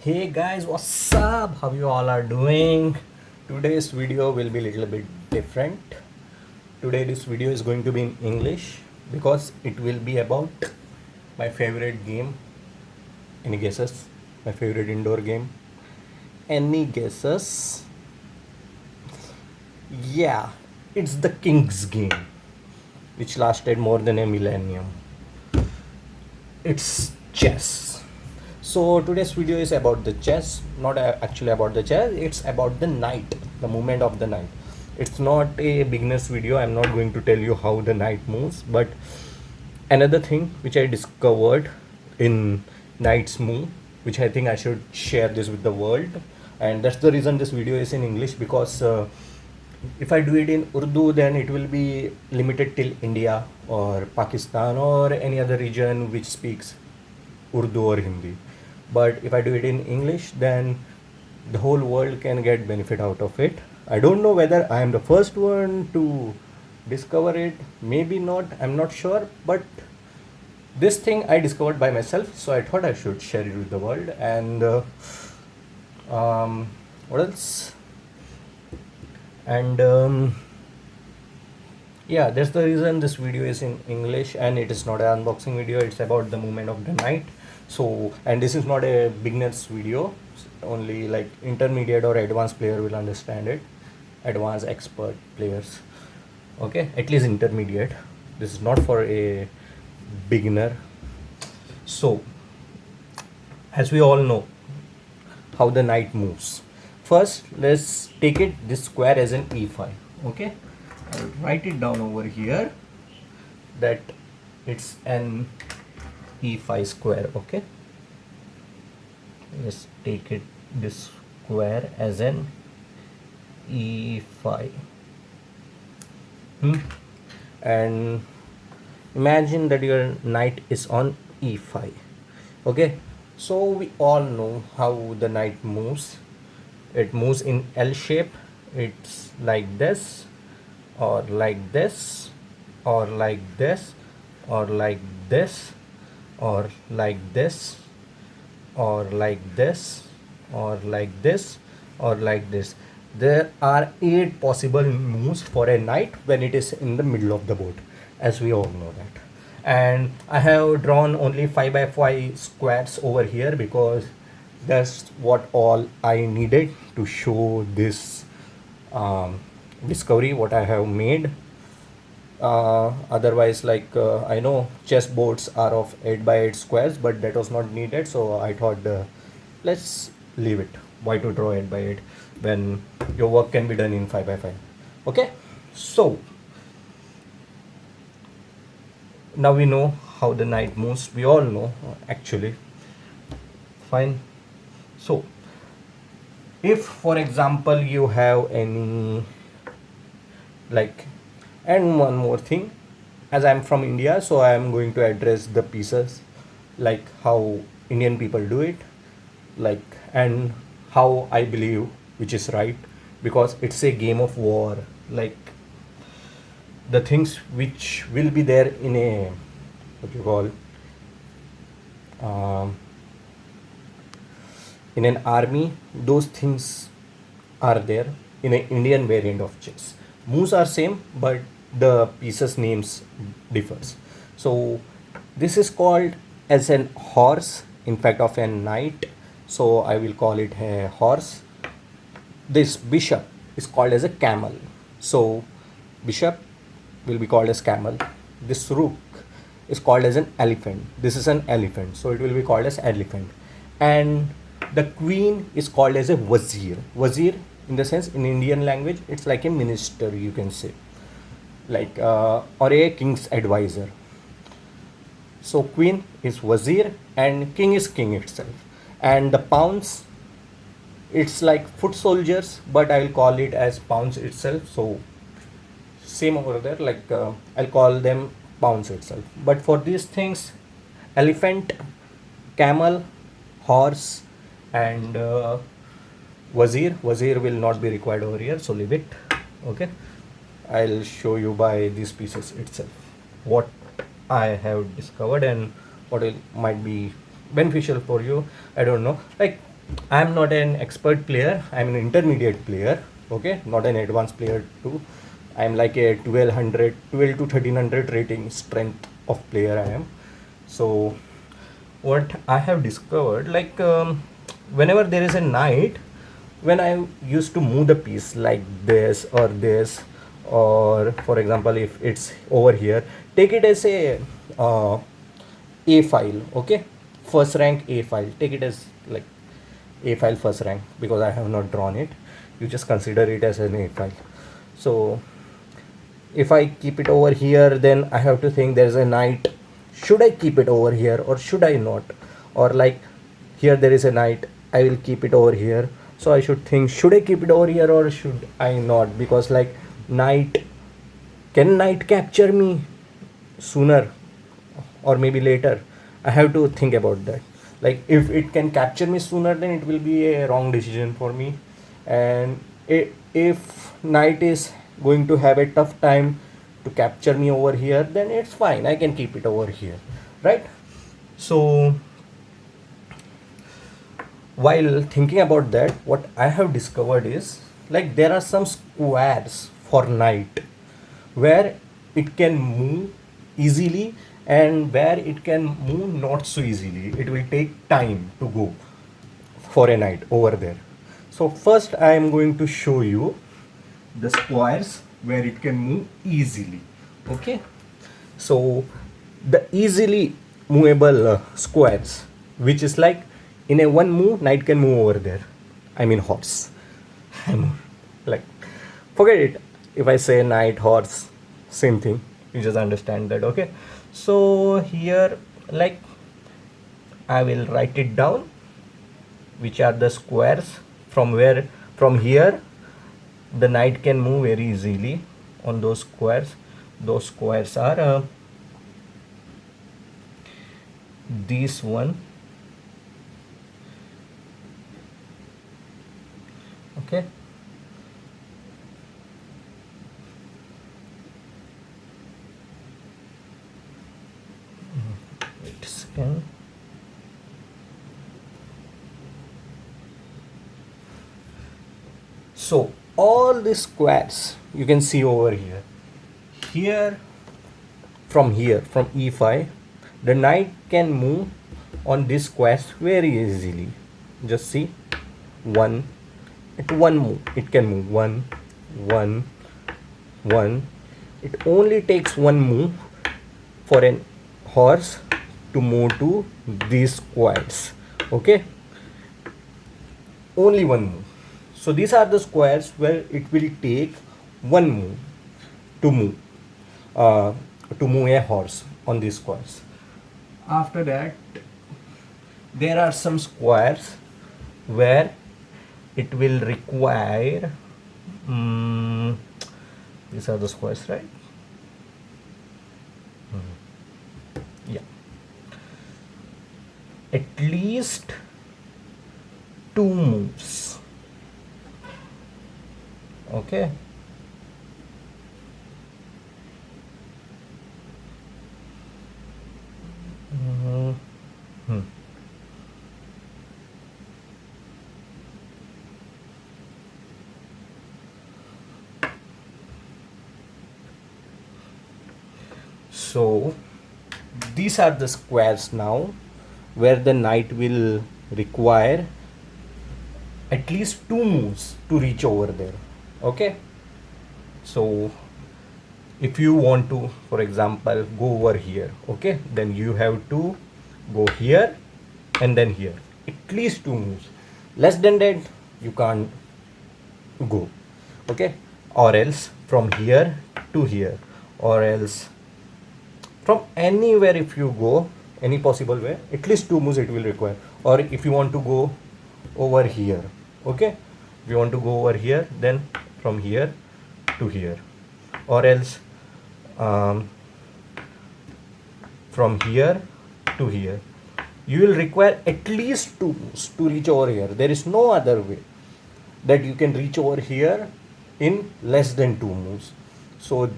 Hey guys, what's up? How you all are doing? Today's video will be a little bit different. Today this video is going to be in English because it will be about my favorite game. Any guesses? My favorite indoor game? Any guesses? Yeah, it's the King's game, which lasted more than a millennium. It's chess. So today's video is about the chess, not actually about the chess, it's about the knight, the movement of the knight. It's not a beginner's video. I'm not going to tell you how the knight moves, but another thing which I discovered in knight's move, which I think I should share this with the world, and that's the reason this video is in English, because if I do it in Urdu, then it will be limited till India or Pakistan or any other region which speaks Urdu or Hindi. But if I do it in English, then the whole world can get benefit out of it. I don't know whether I am the first one to discover it. Maybe not. I'm not sure. But this thing I discovered by myself, so I thought I should share it with the world. And what else? And yeah, that's the reason this video is in English, and it is not an unboxing video. It's about the movement of the night. So, and this is not a beginner's video. Only like intermediate or advanced player will understand it. Advanced expert players, okay, at least intermediate. This is not for a beginner. So as we all know how the knight moves, first let's take it this square as an e5. Okay, I'll write it down over here that it's an e5 square. Okay, let's take it this square as an e5. And imagine that your knight is on e5. Okay, so we all know how the knight moves. It moves in L shape. It's like this, or like this, or like this, or like this, or like this, or like this, or like this, or like this. There are 8 possible moves for a knight when it is in the middle of the board, as we all know that. And I have drawn only 5 by 5 squares over here because that's what all I needed to show this discovery what I have made. Otherwise, like I know chess boards are of 8 by 8 squares, but that was not needed, so I thought let's leave it. Why to draw 8 by 8 when your work can be done in 5 by 5? Okay, so now we know how the knight moves. We all know actually. Fine. So if for example you have any like, and one more thing, as I'm from India, so I am going to address the pieces like how Indian people do it, like, and how I believe which is right, because it's a game of war. Like the things which will be there in a, what you call, um, in an army, those things are there in an Indian variant of chess. Moves are same, but the pieces names differs. So this is called as an horse, in fact of a knight, so I will call it a horse. This bishop is called as a camel, so bishop will be called as camel. This rook is called as an elephant. This is an elephant, so it will be called as elephant. And the queen is called as a wazir. Wazir, in the sense, in Indian language, it's like a minister, you can say, like or a king's advisor. So queen is wazir and king is king itself. And the pawns, it's like foot soldiers, but I'll call it as pawns itself. So same over there, like I'll call them pawns itself. But for these things, elephant, camel, horse, and wazir will not be required over here, so leave it. Okay, I'll show you by these pieces itself what I have discovered and what it might be beneficial for you. I don't know, like I'm not an expert player. I'm an intermediate player. Okay, not an advanced player too. I'm like a 1200, 12 to 1300 rating strength of player I am. So what I have discovered, like whenever there is a knight, when I used to move the piece like this, or for example, if it's over here, take it as uh, a file. Okay, first rank a file. Take it as like a file first rank because I have not drawn it. You just consider it as an a file. So if I keep it over here, then I have to think there's a knight. Should I keep it over here or should I not? Or like here there is a knight, I will keep it over here. So I should think, should I keep it over here or should I not? Because like knight, can knight capture me sooner or maybe later? I have to think about that. Like if it can capture me sooner, then it will be a wrong decision for me. And if knight is going to have a tough time to capture me over here, then it's fine. I can keep it over here, right? So while thinking about that, what I have discovered is like there are some squares for knight where it can move easily and where it can move not so easily. It will take time to go for a knight over there. So first I am going to show you the squares where it can move easily. Okay, so the easily movable squares, which is like in a one move knight can move over there. I mean horse. I'm like, forget it. If I say knight horse, same thing. You just understand that. Okay, so here like I will write it down, which are the squares from where, from here the knight can move very easily on those squares. Those squares are this one. Okay, wait a second. So all these squares you can see over here. Here, from e5, the knight can move on these squares very easily. Just see, one, at one move it can move one, one, one. It only takes one move for an horse to move to these squares. Okay, only one move. So these are the squares where it will take one move to move uh, to move a horse on these squares. After that, there are some squares where it will require these are the squares, right? Yeah, at least two moves. Okay, hmm. So these are the squares now where the knight will require at least two moves to reach over there. Okay, so if you want to, for example, go over here, okay, then you have to go here and then here, at least two moves. Less than that you can't go. Okay, or else from here to here, or else from anywhere. If you go any possible way, at least two moves it will require. Or if you want to go over here, okay, if you want to go over here, then from here to here, or else um, from here to here, you will require at least two moves to reach over here. There is no other way that you can reach over here in less than two moves. So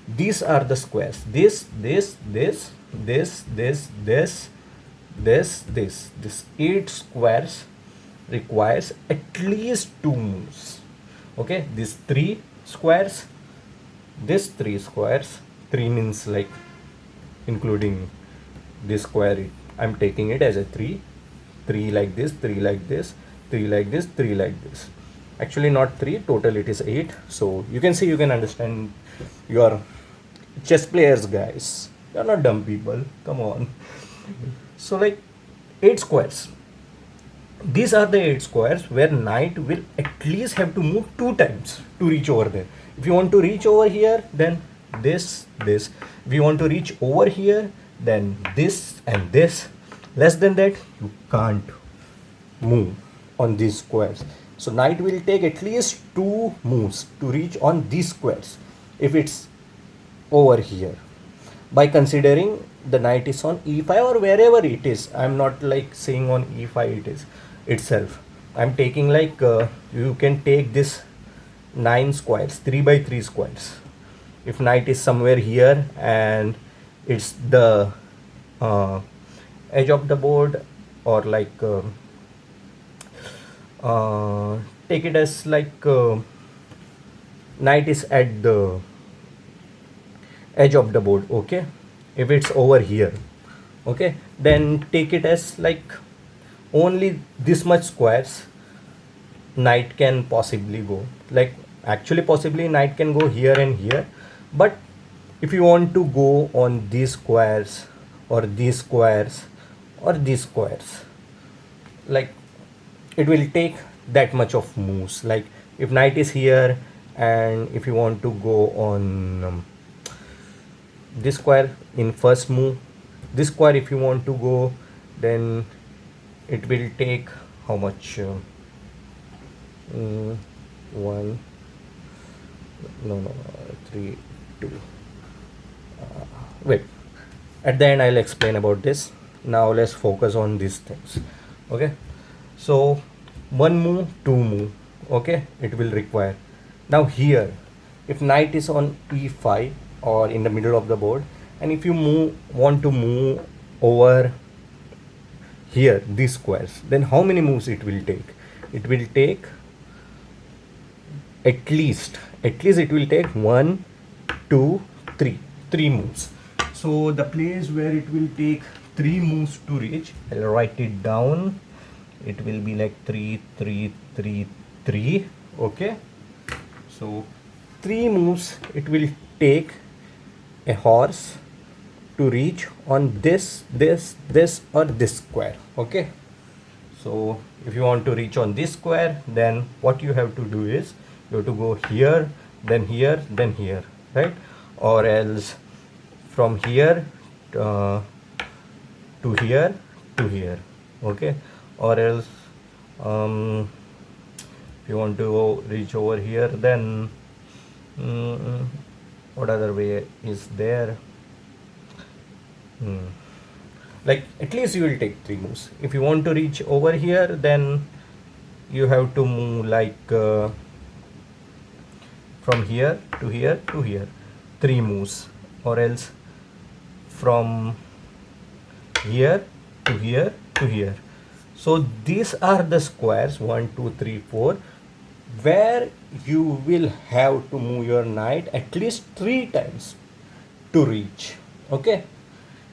these are the squares. This, this 8 squares requires at least two moves. Okay, these three squares, this three squares, three means like including this square, I'm taking it as a three, three like this, three like this, three like this, three like this. Actually not three, total it is eight. So you can see, you can understand. Your chess players, guys, you're not dumb people, come on. So like eight squares, these are the eight squares where knight will at least have to move two times to reach over there. If you want to reach over here, then this. If you want to reach over here, then this and this. Less than that, you can't move on these squares. So knight will take at least two moves to reach on these squares if it's over here, by considering the knight is on e5 or wherever it is. I'm not like saying on e5 it is itself. I'm taking like you can take this 9 squares, 3 by 3 squares. If knight is somewhere here and it's the uh, edge of the board, or like take it as like knight is at the edge of the board. Okay, if it's over here, okay, then take it as like only this much squares knight can possibly go. Like actually possibly knight can go here and here, but if you want to go on these squares or these squares or these squares, like it will take that much of moves. Like if knight is here and if you want to go on this square in first move, this square if you want to go, then it will take how much, one, no, three, two, wait, at the end I'll explain about this. Now let's focus on these things. Okay, so one move, two move, okay, it will require. Now here, if knight is on e5 or in the middle of the board, and if you want to move over here these squares, then how many moves it will take? It will take at least it will take one, two, three moves. So the place where it will take three moves to reach, I'll write it down. It will be like 3 3 3 3. Okay, so three moves it will take a horse to reach on this or this square. Okay, so if you want to reach on this square, then what you have to do is you have to go here, then here, then here, right? Or else from here to here to here. Okay, or else if you want to reach over here, then what other way is there? Like at least you will take three moves. If you want to reach over here, then you have to move like from here to here to here, three moves. Or else from here to here to here. So these are the squares 1 2 3 4 where you will have to move your knight at least three times to reach. Okay,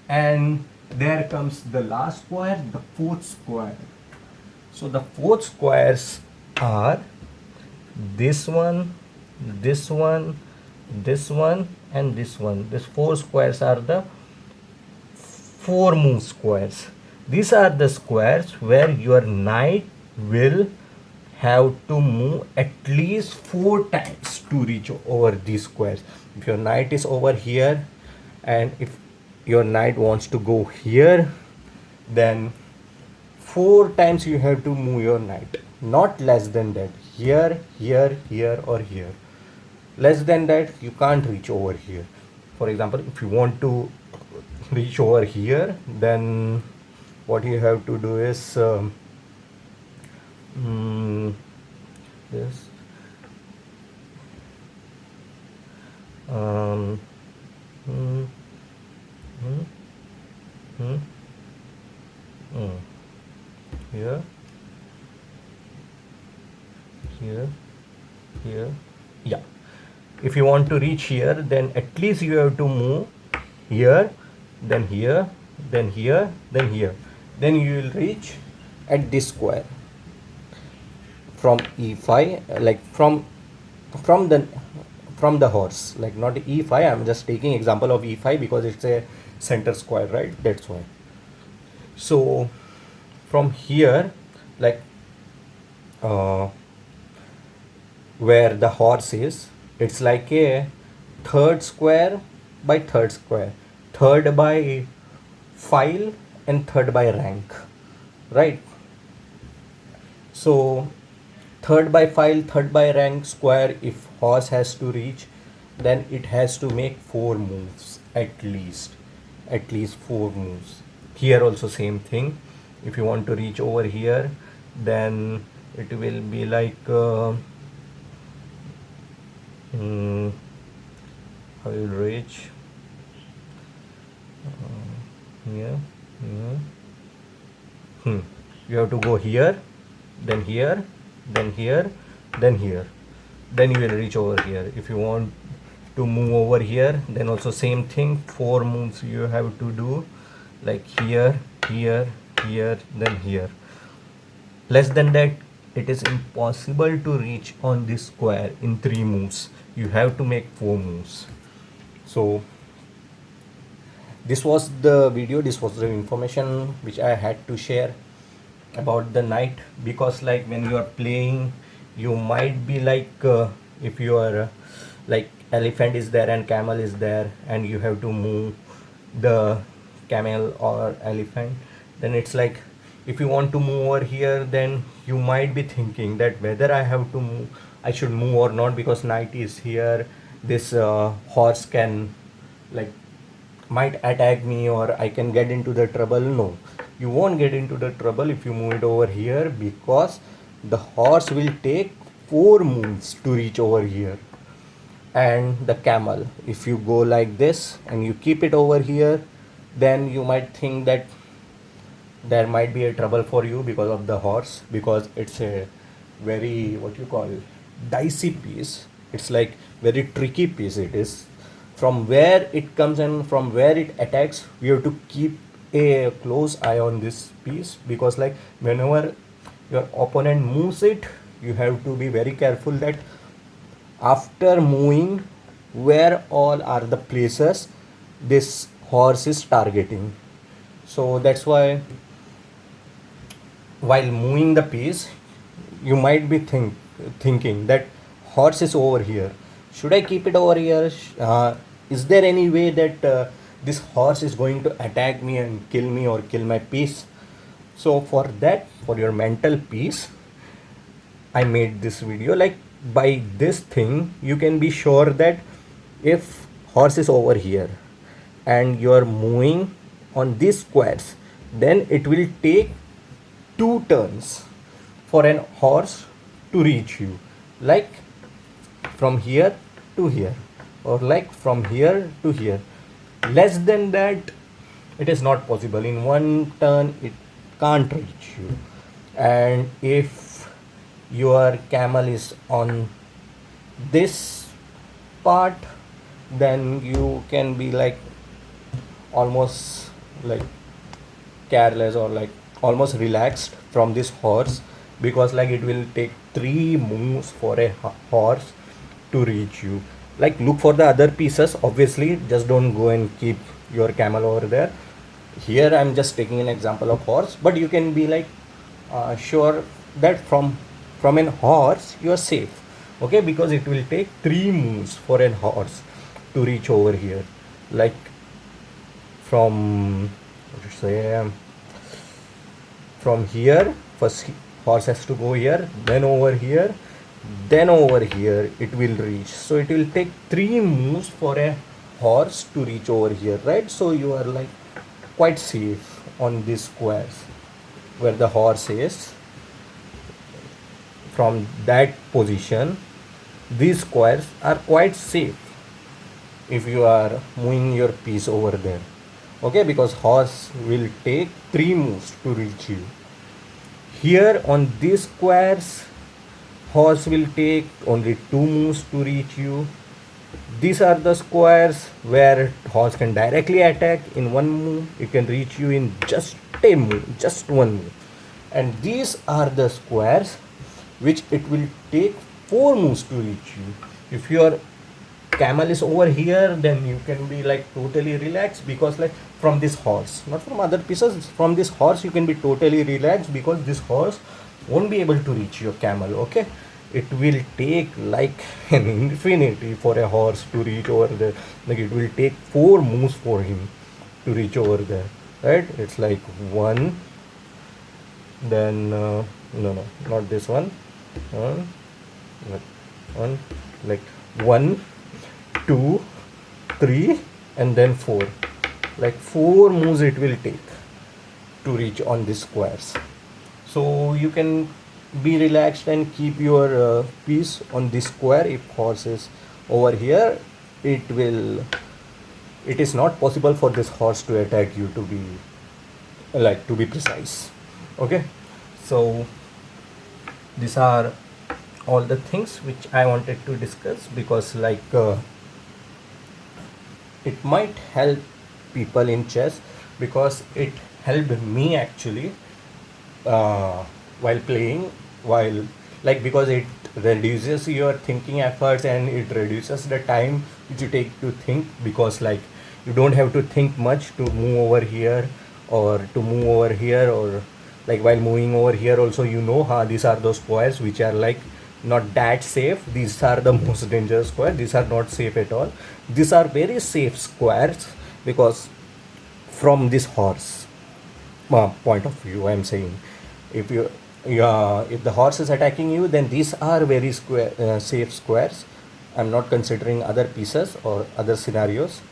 and there comes the last square, the fourth square. So the fourth squares are this one, this one, this one, and this one. These four squares are the four move squares. These are the squares where your knight will have to move at least four times to reach over these squares. If your knight is over here and if your knight wants to go here, then four times you have to move your knight, not less than that. Here, here, or here. Less than that you can't reach over here. For example, if you want to reach over here, then what you have to do is this um, mm, mm, mm, mm. Here here, here, yeah. If you want to reach here, then at least you have to move here, then here, then here, then here. Then you will reach at this square from E5, like from the from the horse, like not E5. I'm just taking example of E5 because it's a center square, right? That's why. So from here, like uh, where the horse is, it's like a third square by third square, third by file and third by rank, right? So third by file, third by rank square, if horse has to reach, then it has to make four moves at least four moves. Here also same thing. If you want to reach over here, then it will be like how you reach here, here. You have to go here, then here, then here, then here, then you will reach over here. If you want to move over here, then also same thing, four moves you have to do, like here, here, here, then here. Less than that, it is impossible to reach on this square in three moves. You have to make four moves. So this was the video, this was the information which I had to share about the knight, because like when you are playing, you might be like if you are like elephant is there and camel is there, and you have to move the camel or elephant, then it's like if you want to move over here, then you might be thinking that whether I should move or not, because knight is here, this horse can like might attack me, or I can get into the trouble. No, you won't get into the trouble if you move it over here, because the horse will take four moves to reach over here. And the camel, if you go like this and you keep it over here, then you might think that there might be a trouble for you because of the horse, because it's a very, what you call, dicey piece. It's like very tricky piece it is. From where it comes and from where it attacks, we have to keep a close eye on this piece, because like whenever your opponent moves it, you have to be very careful that after moving, where all are the places this horse is targeting. So that's why while moving the piece, you might be thinking that horse is over here, should I keep it over here? Is there any way that this horse is going to attack me and kill me or kill my piece? So for that, for your mental peace, I made this video. Like by this thing, you can be sure that if horse is over here and you are moving on these squares, then it will take two turns for an horse to reach you, like from here to here, or like from here to here. Less than that, it is not possible. In one turn, it can't reach you. And if your camel is on this part, then you can be like almost like careless or like almost relaxed from this horse, because like it will take three moves for a horse to reach you. Like look for the other pieces, obviously just don't go and keep your camel over there. Here I'm just taking an example of horse, but you can be like sure that from an horse you are safe, okay, because it will take three moves for an horse to reach over here. Like from, what to say, from here, first horse has to go here, then over here, then over here it will reach. So it will take three moves for a horse to reach over here, right? So you are like quite safe on these squares where the horse is. From that position, these squares are quite safe if you are moving your piece over there, okay, because horse will take three moves to reach you. Here on these squares, horse will take only 2 moves to reach you. These are the squares where horse can directly attack in 1 move. It can reach you in just a move, just 1 move. And these are the squares which it will take 4 moves to reach you. If your camel is over here, then you can be like totally relaxed, because like from this horse, not from other pieces, from this horse you can be totally relaxed, because this horse won't be able to reach your camel. Okay, it will take like an infinity for a horse to reach over there. Like it will take 4 moves for him to reach over there, right? It's like one, then no, not this one, one, like one, like one, two, three, and then four. Like 4 moves it will take to reach on these squares. So you can be relaxed and keep your piece on this square. If horse is over here, it will, it is not possible for this horse to attack you, to be like, to be precise. Okay, so these are all the things which I wanted to discuss, because like it might help people in chess, because it helped me actually while playing, while like, because it reduces your thinking efforts and it reduces the time which you take to think, because like you don't have to think much to move over here or to move over here, or like while moving over here also, you know, these are those squares which are like not that safe. These are the most dangerous squares. These are not safe at all. These are very safe squares, because from this horse point of view, I'm saying, if you, if the horse is attacking you, then these are very square, safe squares. I'm not considering other pieces or other scenarios.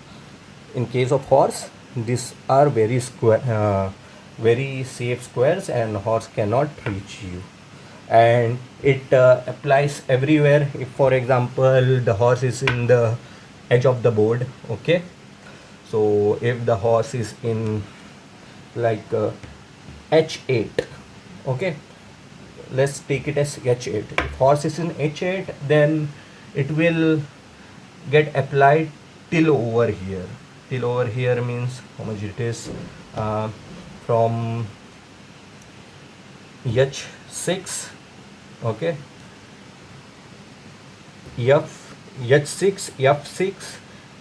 In case of horse, these are very square, very safe squares, and horse cannot reach you. And it applies everywhere. If for example the horse is in the edge of the board, okay, so if the horse is in like h8, okay, let's take it as h8. If horse is in h8, then it will get applied till over here. Till over here means how much it is, from h6, okay, h6, f6,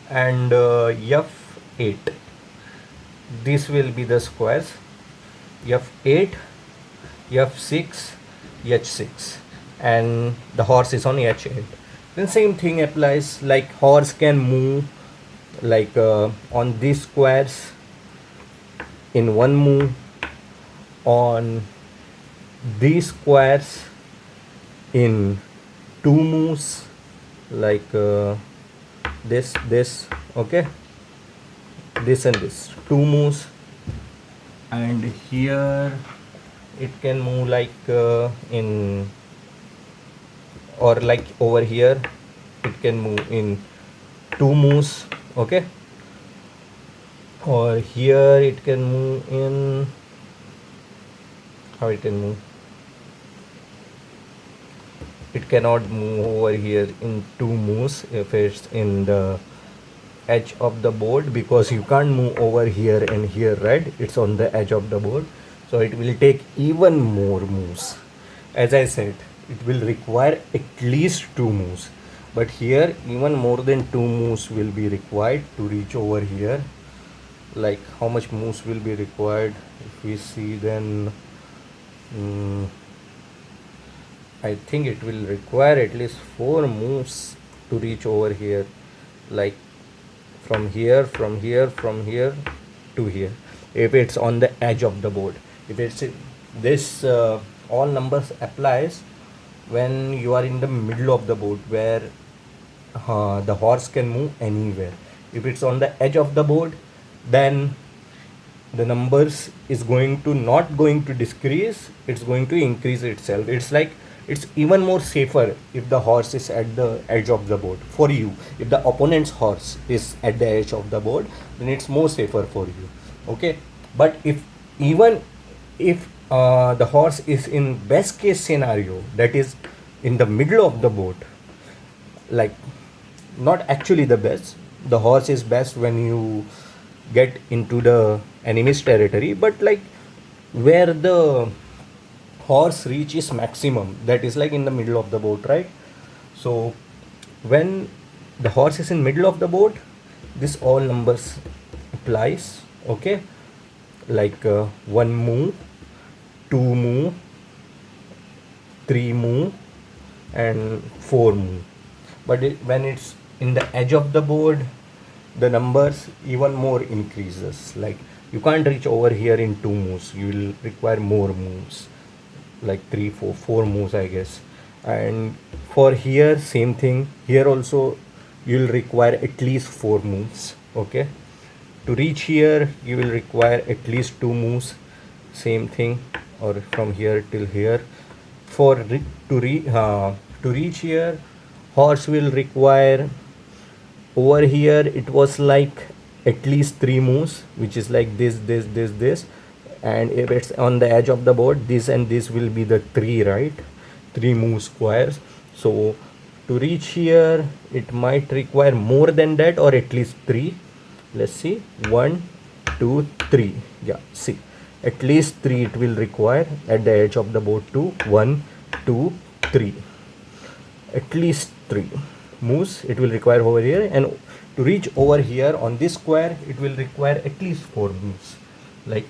and f8. This will be the squares: f8, f6, h6, and the horse is on h8. Then same thing applies, like horse can move like on these squares in 1 move, on these squares in 2 moves, like this, okay, this and this, 2 moves. And here it can move like in, or like over here it can move in 2 moves, okay, or here it can move in, how it can move, it cannot move over here in 2 moves if it's in the edge of the board, because you can't move over here and here, right? It's on the edge of the board, so it will take even more moves. As I said, it will require at least 2 moves, but here even more than 2 moves will be required to reach over here. Like how much moves will be required, if we see, then I think it will require at least 4 moves to reach over here, like from here, from here, from here to here, if it's on the edge of the board. If it's this all numbers applies when you are in the middle of the board, where the horse can move anywhere. If it's on the edge of the board, then the numbers is going to not going to decrease, it's going to increase itself. It's like, it's even more safer if the horse is at the edge of the board for you. If the opponent's horse is at the edge of the board, then it's more safer for you, okay. But if, even if the horse is in best case scenario, that is in the middle of the boat, like not actually the best. The horse is best when you get into the enemy's territory, but like where the horse reaches maximum, that is like in the middle of the boat, right? So when the horse is in middle of the boat, this all numbers applies. Okay, like one move, two move, three move, and four move. But when it's in the edge of the board, the numbers even more increases. Like you can't reach over here in two moves, you will require more moves, like three, four moves, I guess. And for here, same thing. Here also, you'll require at least four moves. Okay, to reach here, you will require at least two moves. Same thing, or from here till here. For to reach here, horse will require, over here it was like at least three moves, which is like this, and if it's on the edge of the board, this and this will be the three, right? Three move squares. So to reach here, it might require more than that, or at least three. Let's see, one, two, three. Yeah, see, at least three it will require at the edge of the board too. One, two, three, at least three moves it will require over here. And to reach over here on this square, it will require at least four moves, like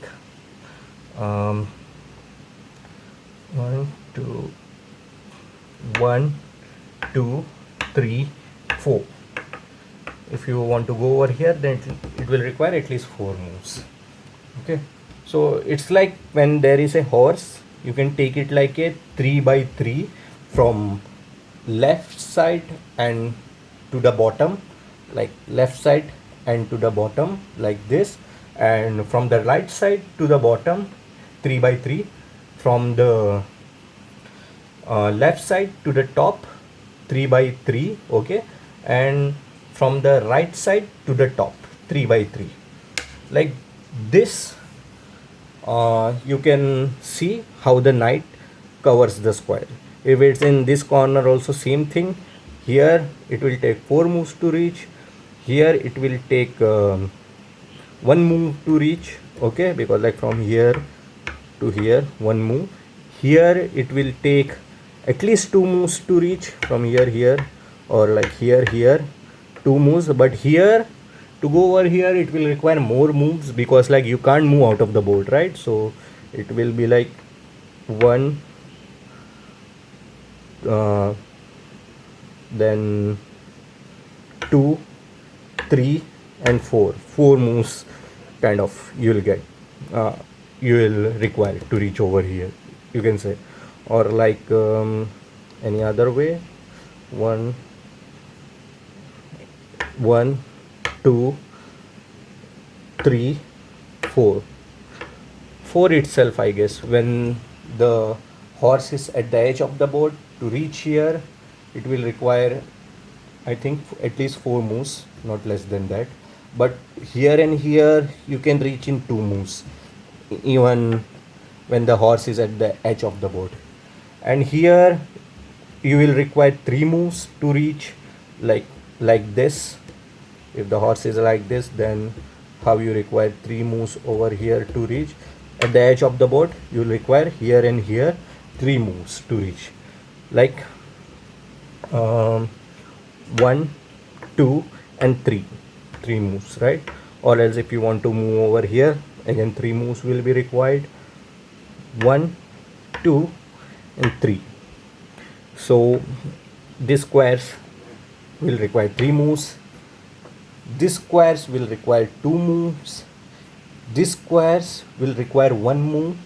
um, one, two, one, two, three, four. If you want to go over here, then it will require at least four moves. Okay, so it's like when there is a horse, you can take it like a 3 by 3 from left side and to the bottom, like left side and to the bottom like this, and from the right side to the bottom 3 by 3, from the left side to the top 3 by 3. Okay, and from the right side to the top 3 by 3, like this. You can see how the knight covers the square. If it's in this corner also, same thing. Here it will take four moves to reach. Here it will take one move to reach. Okay, because like from here to here, one move. Here it will take at least two moves to reach, from here, or like here, two moves. But here, to go over here, it will require more moves, because like you can't move out of the board, right? So it will be like one, then two, three, and four moves kind of you will get, you will require to reach over here, you can say. Or like any other way, one, two, three, four itself, I guess. When the horse is at the edge of the board, to reach here, it will require, I think, at least four moves, not less than that. But here and here, you can reach in two moves, even when the horse is at the edge of the board. And here, you will require three moves to reach, like this. If the horse is like this, then how you require three moves over here to reach. At the edge of the board, you will require here and here three moves to reach, like one, two, and three moves, right? Or else if you want to move over here, again three moves will be required, one, two, and three. So these squares will require three moves, these squares will require two moves, these squares will require one move,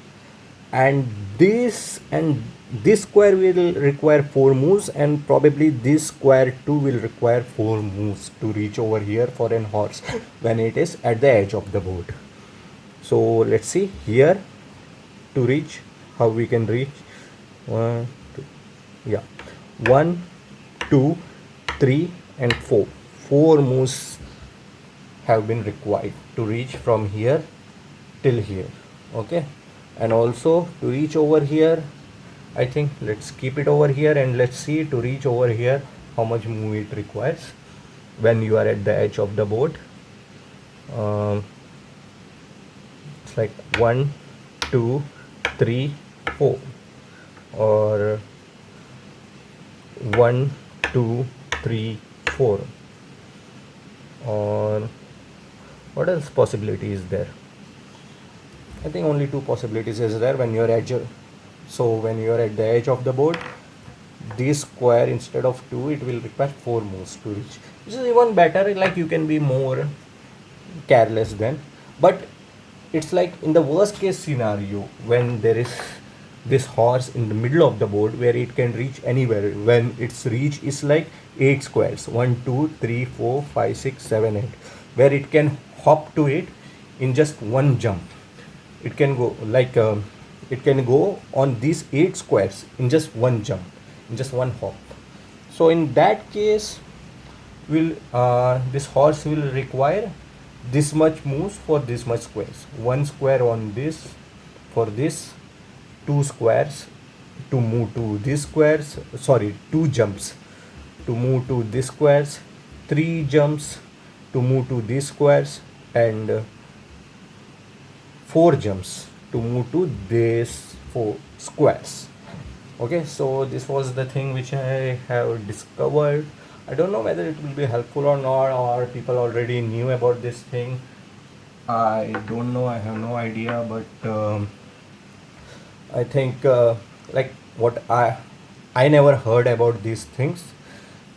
and this square will require four moves, and probably this square too will require four moves to reach over here for an horse when it is at the edge of the board. So let's see here, to reach, how we can reach. One, two, yeah, one, two, three, and four moves have been required to reach from here till here. Okay, and also to reach over here, I think let's keep it over here and let's see to reach over here how much move it requires when you are at the edge of the board. um, it's like 1 2 3 4, or 1 2 3 4, or what else possibility is there? I think only two possibilities is there when you're edge. So when you're at the edge of the board, this square instead of two, it will require four moves to reach, which is even better. Like you can be more careless then. But it's like in the worst case scenario when there is this horse in the middle of the board where it can reach anywhere, when its reach is like eight squares, 1 2 3 4 5 6 7 8, where it can hop to it in just one jump. It can go like it can go on these eight squares in just one jump, in just one hop. So in that case, will this horse will require this much moves for this much squares. One square on this for this, two squares to move to this squares, sorry, two jumps to move to this squares, three jumps to move to these squares, and four jumps to move to these four squares. Okay, so this was the thing which I have discovered. I don't know whether it will be helpful or not, or people already knew about this thing. I don't know, I have no idea, but I think like what I never heard about these things,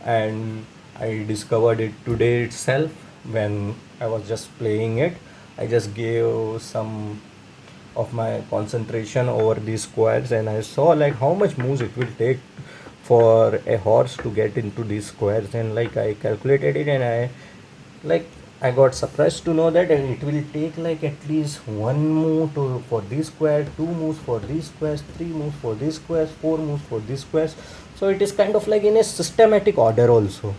and I discovered it today itself when I was just playing it. I just gave some of my concentration over these squares, and I saw like how much moves it will take for a horse to get into these squares, and like I calculated it, and like I got surprised to know that it will take like at least one move to for this square, two moves for these squares, three moves for these squares, four moves for these squares. So it is kind of like in a systematic order also.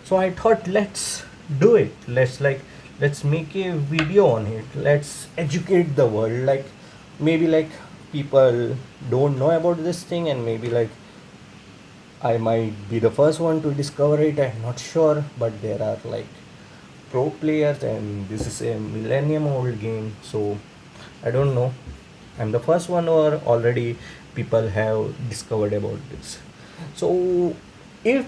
So I thought let's do it. Let's make a video on it. Let's educate the world. Like maybe like people don't know about this thing, and maybe like I might be the first one to discover it. I'm not sure, but there are like pro players, and this is a millennium old game. So I don't know. I'm the first one, or already people have discovered about this. So if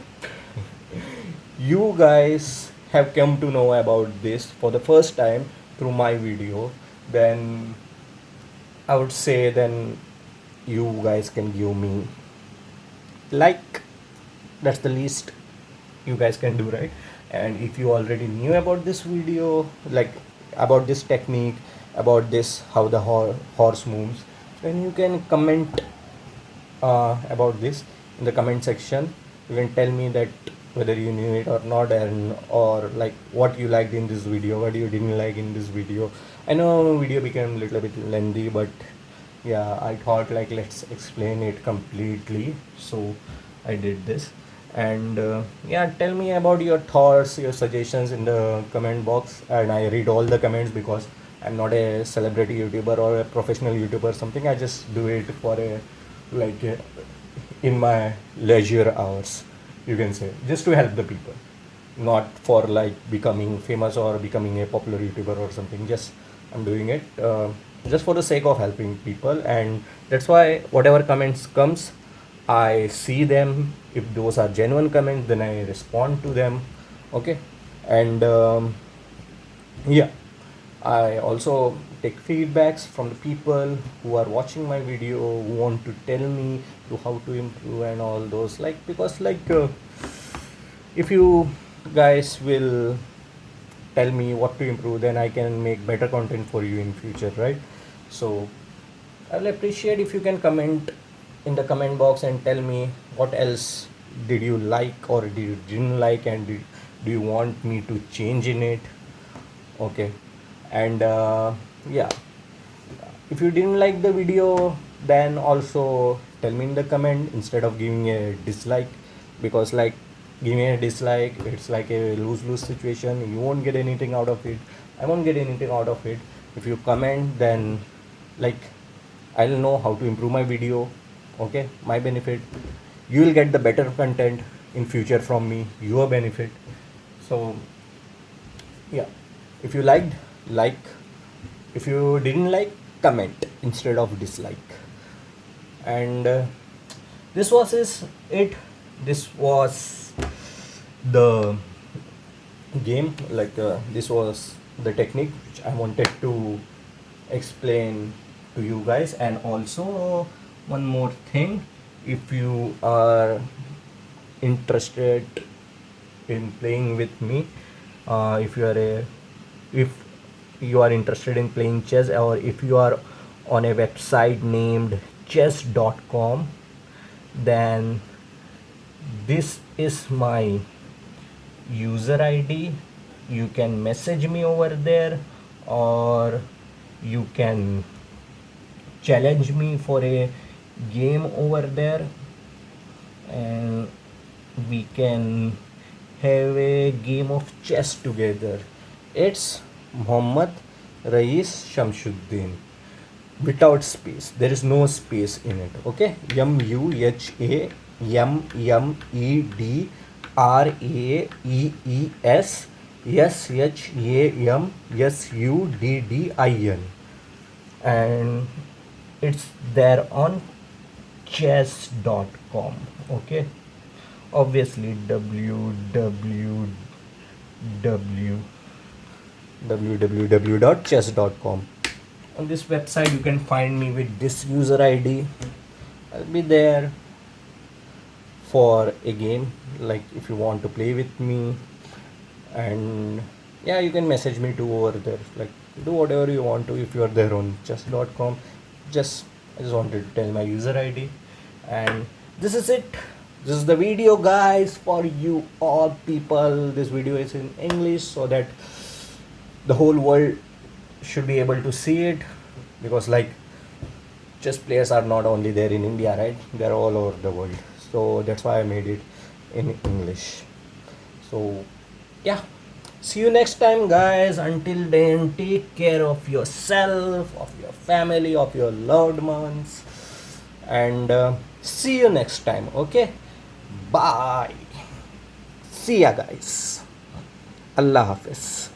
you guys have come to know about this for the first time through my video, then I would say then you guys can give me like, that's the least you guys can do, right? And if you already knew about this video, like about this technique, about this how the horse moves, then you can comment about this in the comment section. You can tell me that whether you knew it or not, and or like what you liked in this video, what you didn't like in this video. I know video became a little bit lengthy, but yeah, I thought like let's explain it completely, so I did this. And yeah, tell me about your thoughts, your suggestions in the comment box, and I read all the comments because I'm not a celebrity YouTuber or a professional YouTuber or something. I just do it for a like in my leisure hours, you can say, just to help the people, not for like becoming famous or becoming a popular YouTuber or something. Just I'm doing it just for the sake of helping people, and that's why whatever comments comes, I see them. If those are genuine comments, then I respond to them. Okay, and yeah, I also take feedbacks from the people who are watching my video, who want to tell me to how to improve and all those, like because like if you guys will tell me what to improve, then I can make better content for you in future, right? So I'll appreciate if you can comment in the comment box and tell me what else did you like or did you didn't like, and do you want me to change in it. Okay, and yeah, if you didn't like the video, then also tell me in the comment instead of giving a dislike, because like giving a dislike, it's like a lose-lose situation. You won't get anything out of it, I won't get anything out of it. If you comment, then like I'll know how to improve my video. Okay, my benefit. You will get the better content in future from me, your benefit. So yeah, if you liked, like. If you didn't like, comment instead of dislike. And this was it. This was the game. Like this was the technique which I wanted to explain to you guys. And also one more thing, if you are interested in playing with me, if you are a if you are interested in playing chess, or if you are on a website named chess.com, then this is my user ID. You can message me over there, or you can challenge me for a game over there, and we can have a game of chess together. It's Muhammad Rais Shamsuddin, without space. There is no space in it. Okay, MuhammadRaeesShamsuddin, and it's there on chess.com. Okay, obviously www.chess.com. On this website you can find me with this user ID. I'll be there for a game, like if you want to play with me. And yeah, you can message me too over there, like do whatever you want to if you are there on chess.com. Just I just wanted to tell my user ID. And this is it. This is the video, guys, for you all people. This video is in English so that the whole world should be able to see it, because like chess players are not only there in India, right? They're all over the world. So that's why I made it in English. So yeah, see you next time, guys. Until then, take care of yourself, of your family, of your loved ones, and see you next time. Okay, bye. See ya, guys. Allah Hafiz.